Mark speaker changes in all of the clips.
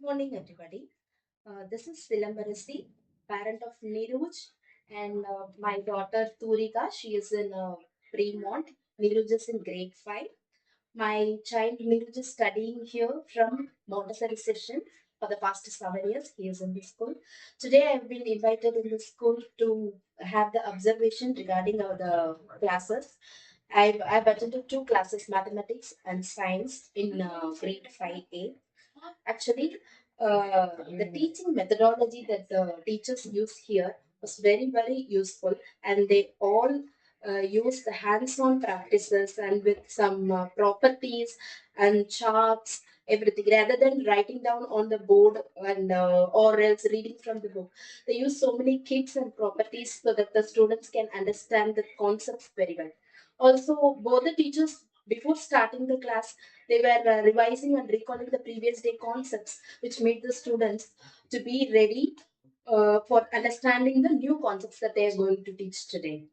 Speaker 1: Morning, everybody. This is Silambarasi, parent of Niruj, and my daughter Turika. She is in Fremont. Niruj is in grade 5. My child Niruj is studying here from Montessori session for the past 7 years. He is in the school. Today, I have been invited in the school to have the observation regarding the classes. I've attended two classes, mathematics and science, in grade 5A. Actually, the teaching methodology that the teachers use here was very, very useful, and they all use the hands-on practices and with some properties and charts, everything, rather than writing down on the board and or else reading from the book. They use so many kits and properties so that the students can understand the concepts very well. Also, both the teachers, before starting the class, they were revising and recalling the previous day concepts, which made the students to be ready for understanding the new concepts that they are going to teach today.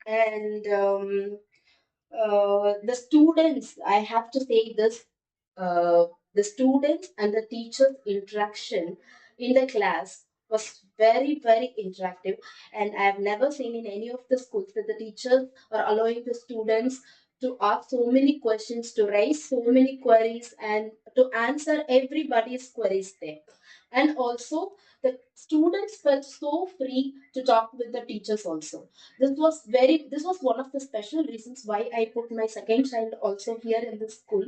Speaker 1: And the students, I have to say this, uh, the students and the teachers' interaction in the class was very, very interactive. And I've never seen in any of the schools that the teachers are allowing the students to ask so many questions, to raise so many queries, and to answer everybody's queries there. And also, the students felt so free to talk with the teachers also. This was one of the special reasons why I put my second child also here in the school.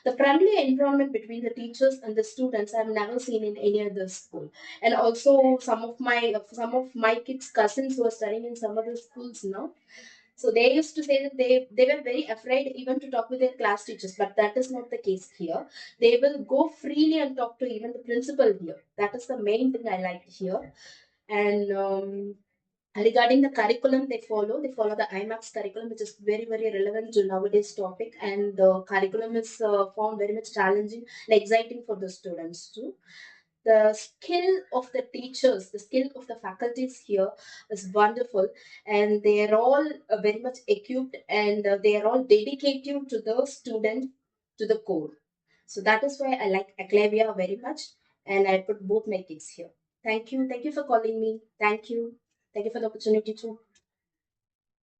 Speaker 1: The friendly environment between the teachers and the students I've never seen in any other school. And also some of my kids cousins who are studying in some other schools now, so they used to say that they were very afraid even to talk with their class teachers, but that is not the case here. They will go freely and talk to even the principal here. That is the main thing I like here. And regarding the curriculum they follow the IMAX curriculum, which is very, very relevant to nowadays topic, and the curriculum is found very much challenging and exciting for the students too. The skill of the teachers, the skill of the faculties here is wonderful, and they are all very much equipped, and they are all dedicated to the student to the core. So that is why I like Acclavia very much, and I put both my kids here. Thank you for calling me. Thank you for the opportunity to